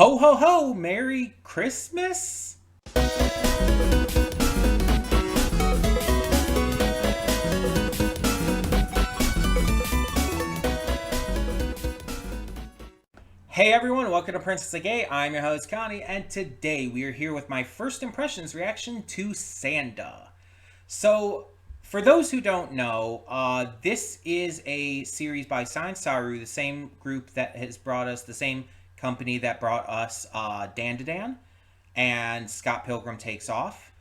Ho ho ho! Merry Christmas! Hey everyone, welcome to Princess of Gay. I'm your host Connie, and today we are here with my first impressions reaction to Sanda. So, for those who don't know, this is a series by Saru, the same group that has brought us, the same company that brought us Dan and Scott Pilgrim Takes Off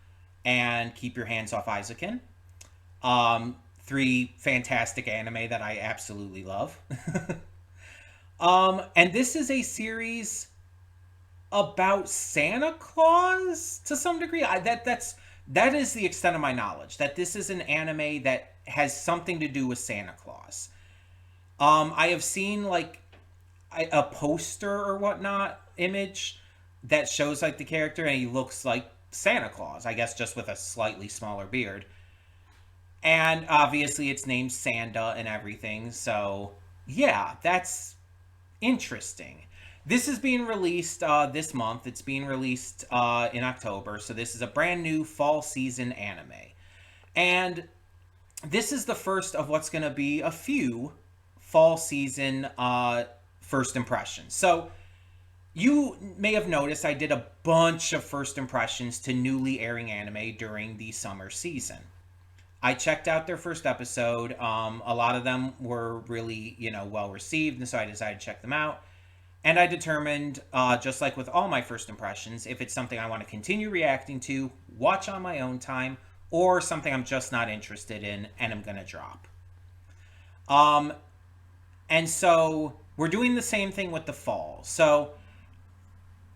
and Keep Your Hands Off Isaacin. Three fantastic anime that I absolutely love. And this is a series about Santa Claus to some degree. That is the extent of my knowledge. That this is an anime that has something to do with Santa Claus. I have seen like a poster or whatnot image that shows like the character, and he looks like Santa Claus, I guess, just with a slightly smaller beard. And obviously it's named Sanda and everything, so yeah, that's interesting. This is being released this month. It's being released in October, so this is a brand new fall season anime. And this is the first of what's going to be a few fall season first impressions. So you may have noticed I did a bunch of first impressions to newly airing anime during the summer season. I checked out their first episode. A lot of them were really, well received, and so I decided to check them out. And I determined, just like with all my first impressions, if it's something I want to continue reacting to, watch on my own time, or something I'm just not interested in and I'm going to drop. And so we're doing the same thing with the fall. So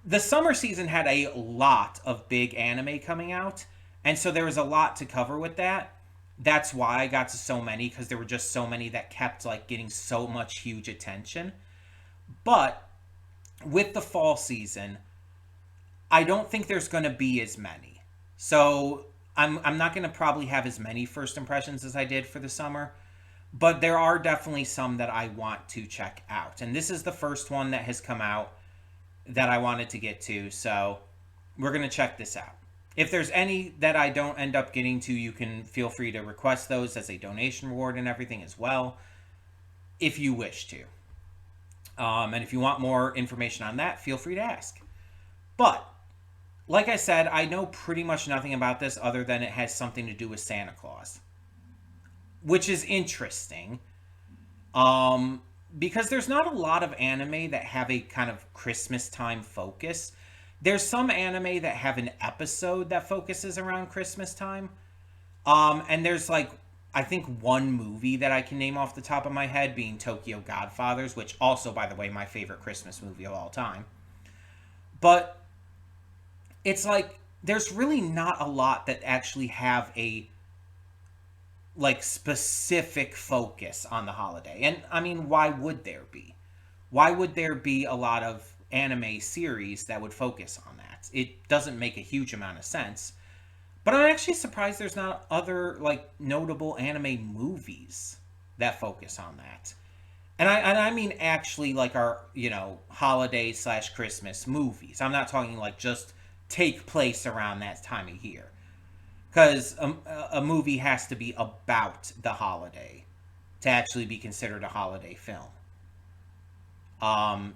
the summer season had a lot of big anime coming out, and so there was a lot to cover with that. That's why I got to so many, because there were just so many that kept like getting so much huge attention. But with the fall season, I don't think there's going to be as many. So I'm not going to probably have as many first impressions as I did for the summer. But there are definitely some that I want to check out. And this is the first one that has come out that I wanted to get to. So we're going to check this out. If there's any that I don't end up getting to, you can feel free to request those as a donation reward and everything as well, if you wish to. And if you want more information on that, feel free to ask. But, like I said, I know pretty much nothing about this other than it has something to do with Santa Claus. Which is interesting. Because there's not a lot of anime that have a kind of Christmas time focus. There's some anime that have an episode that focuses around Christmas time. And there's like, I think one movie that I can name off the top of my head being Tokyo Godfathers, which also, by the way, my favorite Christmas movie of all time. But it's like, there's really not a lot that actually have a like specific focus on the holiday. And I mean, why would there be? Why would there be a lot of anime series that would focus on that? It doesn't make a huge amount of sense. But I'm actually surprised there's not other like notable anime movies that focus on that. And I mean actually like our, holiday / Christmas movies. I'm not talking like just take place around that time of year. Because a movie has to be about the holiday to actually be considered a holiday film.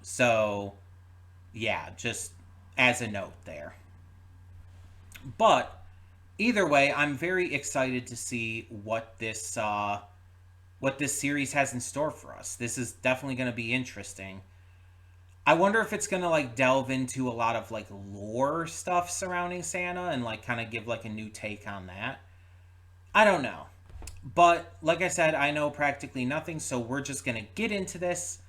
So, yeah, just as a note there. But, either way, I'm very excited to see what this series has in store for us. This is definitely going to be interesting. I wonder if it's going to like delve into a lot of like lore stuff surrounding Santa and like kind of give like a new take on that. I don't know. But like I said, I know practically nothing, so we're just going to get into this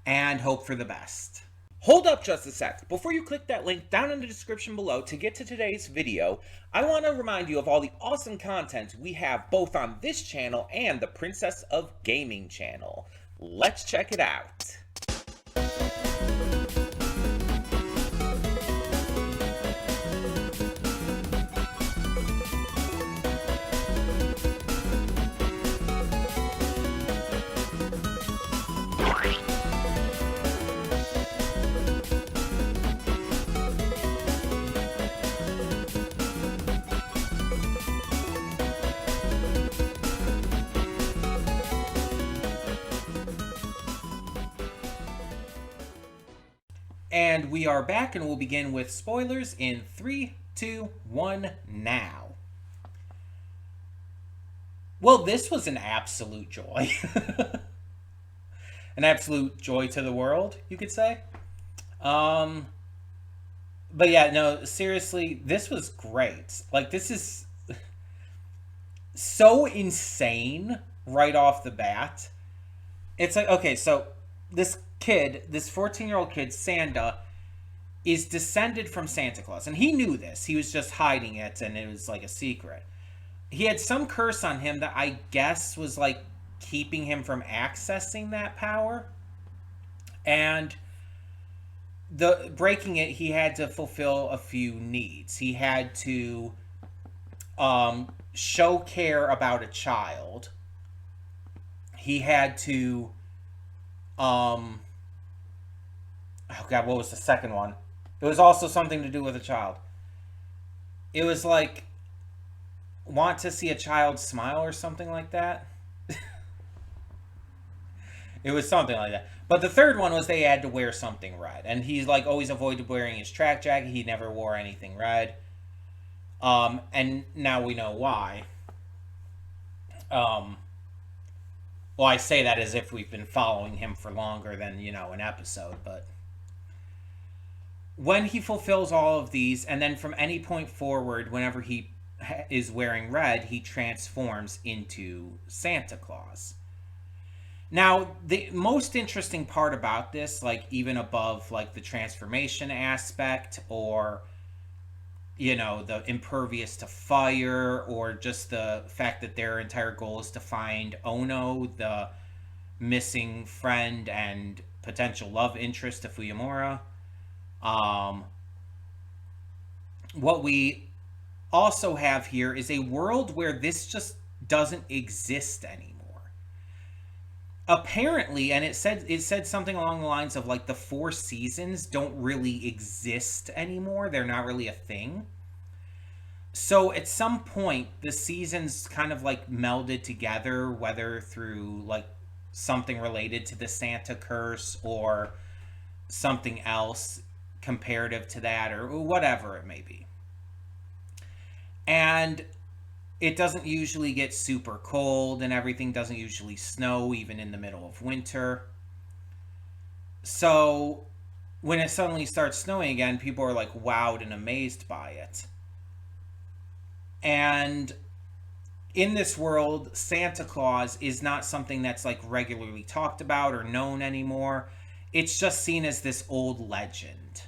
and hope for the best. Hold up just a sec. Before you click that link down in the description below to get to today's video, I want to remind you of all the awesome content we have both on this channel and the Princess of Gaming channel. Let's check it out. And we are back, and we'll begin with spoilers in 3, 2, 1, now. Well, this was an absolute joy. An absolute joy to the world, you could say. Um, but yeah, no, seriously, this was great. Like, this is so insane right off the bat. It's like, okay, so this kid, this 14-year-old kid, Sanda, is descended from Santa Claus. And he knew this. He was just hiding it, and it was like a secret. He had some curse on him that I guess was like keeping him from accessing that power. And the breaking it, he had to fulfill a few needs. He had to show care about a child. He had to oh god, what was the second one? It was also something to do with a child. It was like want to see a child smile or something like that. It was something like that. But the third one was they had to wear something red. And he's like always avoided wearing his track jacket. He never wore anything red. And now we know why. Um, well, I say that as if we've been following him for longer than, an episode. But when he fulfills all of these, and then from any point forward, whenever he is wearing red, he transforms into Santa Claus. Now, the most interesting part about this, like even above like the transformation aspect or the impervious to fire or just the fact that their entire goal is to find Ono, the missing friend and potential love interest to Fuyamura. Um, what we also have here is a world where this just doesn't exist anymore. Apparently, and it said something along the lines of like the four seasons don't really exist anymore. They're not really a thing. So at some point the seasons kind of like melded together, whether through like something related to the Santa curse or something else comparative to that or whatever it may be. And it doesn't usually get super cold and everything doesn't usually snow even in the middle of winter. So when it suddenly starts snowing again, people are like wowed and amazed by it. And in this world, Santa Claus is not something that's like regularly talked about or known anymore. It's just seen as this old legend,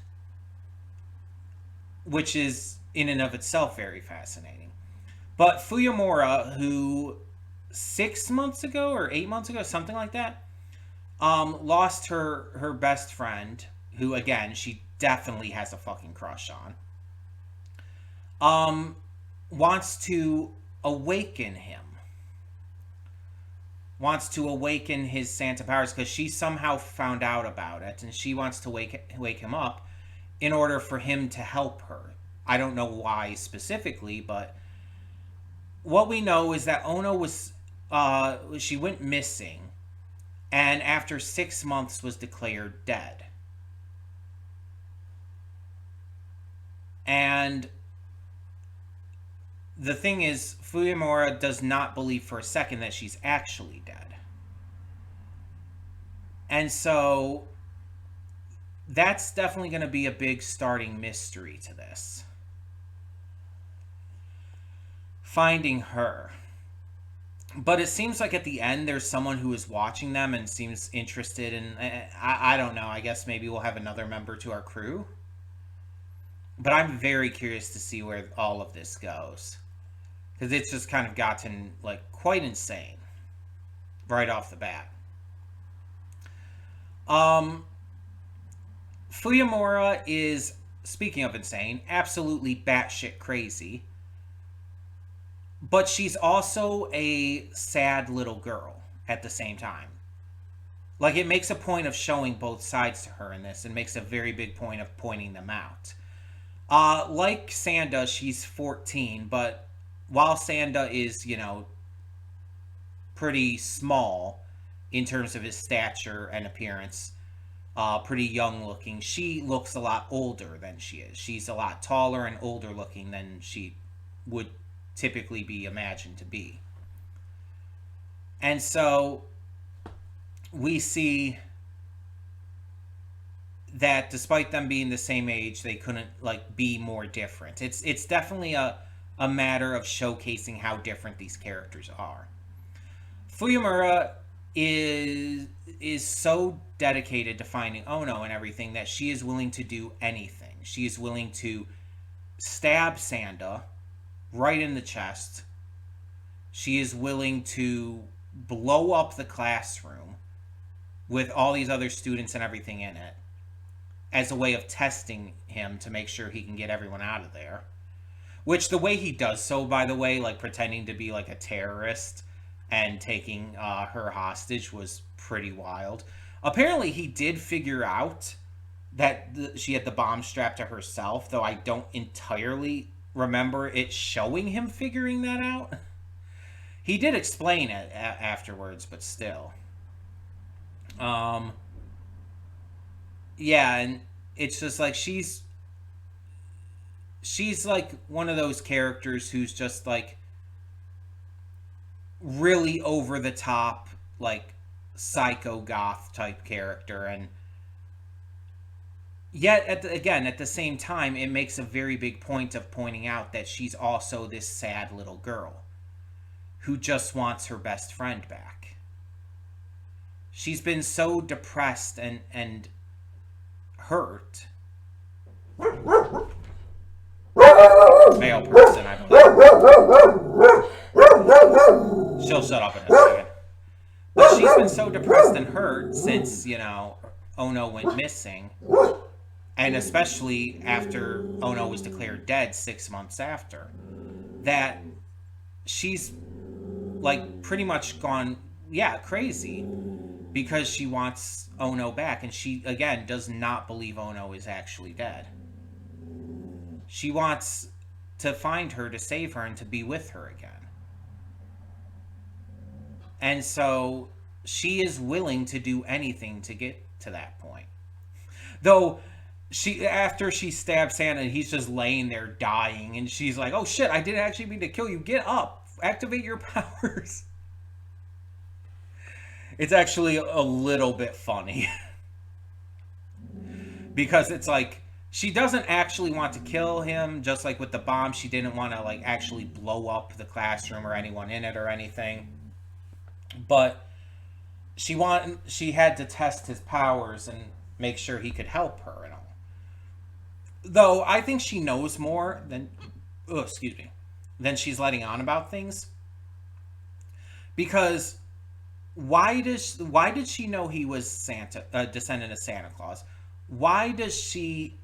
which is in and of itself very fascinating. But Fuyamura, who 6 months ago or 8 months ago, something like that, lost her best friend, who again she definitely has a fucking crush on. Wants to awaken him. Wants to awaken his Santa powers because she somehow found out about it, and she wants to wake him up in order for him to help her. I don't know why specifically, but what we know is that Ono was she went missing and after 6 months was declared dead. And the thing is, Fuyamura does not believe for a second that she's actually dead. And so that's definitely going to be a big starting mystery to this. Finding her. But it seems like at the end there's someone who is watching them and seems interested in... I don't know. I guess maybe we'll have another member to our crew. But I'm very curious to see where all of this goes. Because it's just kind of gotten like quite insane. Right off the bat. Fuyamura is, speaking of insane, absolutely batshit crazy. But she's also a sad little girl at the same time. Like, it makes a point of showing both sides to her in this and makes a very big point of pointing them out. Like Sanda, she's 14, but while Sanda is, pretty small in terms of his stature and appearance, pretty young looking. She looks a lot older than she is. She's a lot taller and older looking than she would typically be imagined to be. And so we see that despite them being the same age, they couldn't like be more different. It's definitely a matter of showcasing how different these characters are. Fuyamura is so dedicated to finding Ono and everything that she is willing to do anything. She is willing to stab Sanda right in the chest. She is willing to blow up the classroom with all these other students and everything in it as a way of testing him to make sure he can get everyone out of there. Which the way he does so, by the way, like pretending to be like a terrorist and taking her hostage was pretty wild. Apparently he did figure out that she had the bomb strapped to herself, though I don't entirely remember it showing him figuring that out. He did explain it afterwards, but still. Yeah, and it's just like she's like one of those characters who's just like really over the top, like psycho goth type character, and yet at the same time it makes a very big point of pointing out that she's also this sad little girl who just wants her best friend back. She's been so depressed and hurt. Male person, I believe. She'll shut up in a second. But she's been so depressed and hurt since, Ono went missing. And especially after Ono was declared dead 6 months after. That she's, like, pretty much gone, crazy. Because she wants Ono back. And she, again, does not believe Ono is actually dead. She wants to find her, to save her, and to be with her again. And so she is willing to do anything to get to that point. Though after she stabs Sanda, he's just laying there dying, and she's like, "Oh shit, I didn't actually mean to kill you. Get up. Activate your powers." It's actually a little bit funny. Because it's like, she doesn't actually want to kill him, just like with the bomb. She didn't want to like actually blow up the classroom or anyone in it or anything. But she had to test his powers and make sure he could help her and all. Though I think she knows more than she's letting on about things. Because why did she know he was Santa, descendant of Santa Claus? Why does she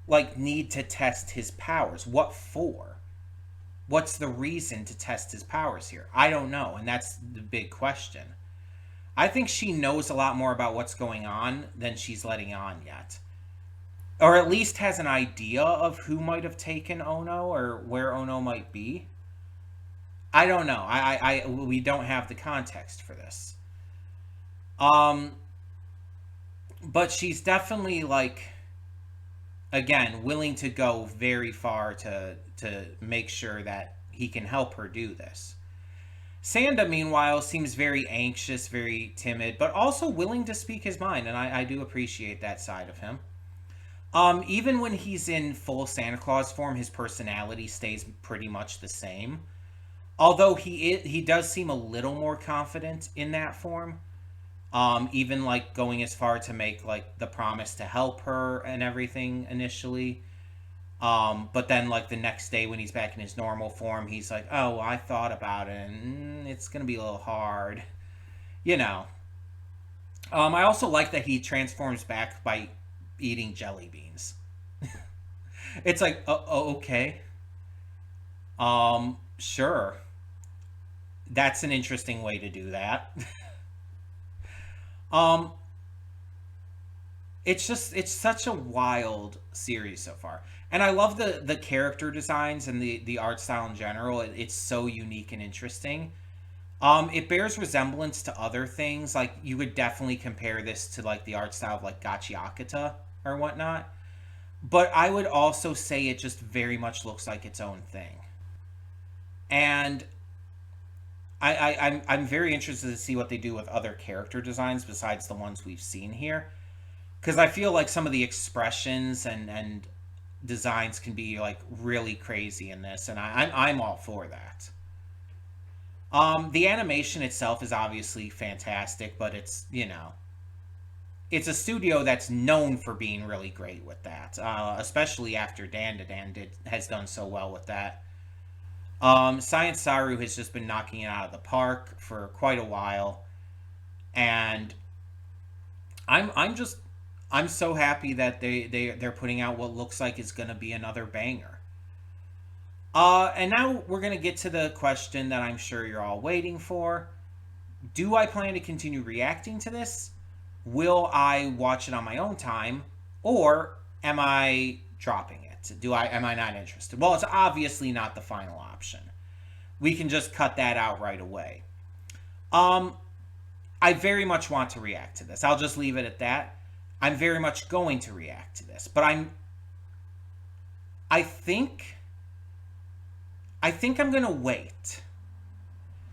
like need to test his powers? What for? What's the reason to test his powers here? I don't know, and that's the big question. I think she knows a lot more about what's going on than she's letting on yet. Or at least has an idea of who might have taken Ono or where Ono might be. I don't know. We don't have the context for this. But she's definitely like, again, willing to go very far to make sure that he can help her do this. Sanda, meanwhile, seems very anxious, very timid, but also willing to speak his mind, and I do appreciate that side of him. Even when he's in full Santa Claus form, his personality stays pretty much the same. Although he does seem a little more confident in that form. Even like going as far to make like the promise to help her and everything initially. But then like the next day when he's back in his normal form, he's like, "Oh, I thought about it and it's going to be a little hard." I also like that he transforms back by eating jelly beans. It's like, okay. Sure. That's an interesting way to do that. It's such a wild series so far. And I love the character designs and the art style in general. It's so unique and interesting. It bears resemblance to other things. Like, you would definitely compare this to, like, the art style of, like, Gachiakata or whatnot. But I would also say it just very much looks like its own thing. And I'm very interested to see what they do with other character designs besides the ones we've seen here. Because I feel like some of the expressions and designs can be, like, really crazy in this, and I'm all for that. The animation itself is obviously fantastic, but it's a studio that's known for being really great with that, especially after has done so well with that. Science Saru has just been knocking it out of the park for quite a while, and I'm I'm so happy that they're putting out what looks like is going to be another banger. And now we're going to get to the question that I'm sure you're all waiting for. Do I plan to continue reacting to this? Will I watch it on my own time, or am I dropping it? Am I not interested? Well, it's obviously not the final option. We can just cut that out right away. Um I very much want to react to this. I'll just leave it at that. I'm very much going to react to this, but I think I'm going to wait.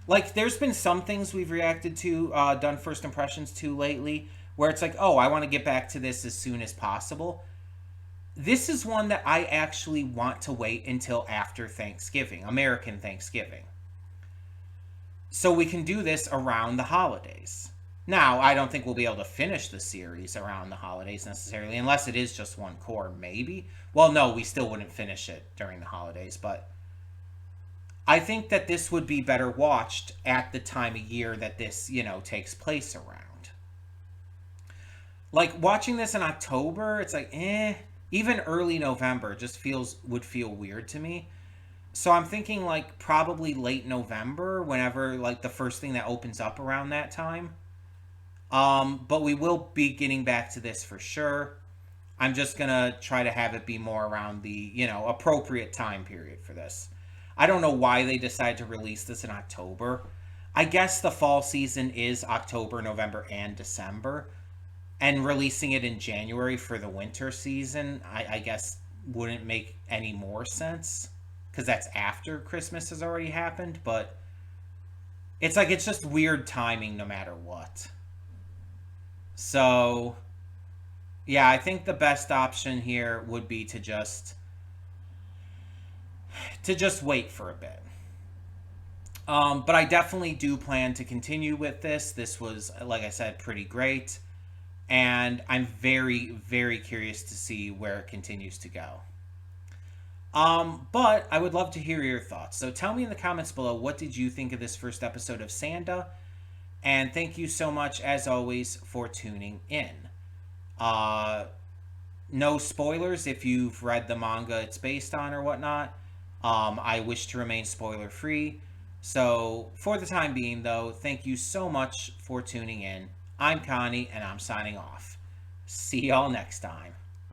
Like, there's been some things we've reacted to, done first impressions to lately, where it's like, oh, I want to get back to this as soon as possible. This is one that I actually want to wait until after Thanksgiving, American Thanksgiving. So we can do this around the holidays. Now, I don't think we'll be able to finish the series around the holidays necessarily, unless it is just one core, maybe. Well, no, we still wouldn't finish it during the holidays, but I think that this would be better watched at the time of year that this, takes place around. Like, watching this in October, it's like, eh. Even early November just would feel weird to me. So I'm thinking, like, probably late November, whenever, like, the first thing that opens up around that time. But we will be getting back to this for sure. I'm just gonna try to have it be more around the, appropriate time period for this. I don't know why they decided to release this in October. I guess the fall season is October, November, and December. And releasing it in January for the winter season, I guess, wouldn't make any more sense. Because that's after Christmas has already happened. But it's like, it's just weird timing no matter what. So, yeah, I think the best option here would be to just wait for a bit. But I definitely do plan to continue with this. This was, like I said, pretty great. And I'm very, very curious to see where it continues to go. But I would love to hear your thoughts. So tell me in the comments below, what did you think of this first episode of Sanda? And thank you so much, as always, for tuning in. No spoilers if you've read the manga it's based on or whatnot. I wish to remain spoiler free. So for the time being, though, thank you so much for tuning in. I'm Connie, and I'm signing off. See y'all next time.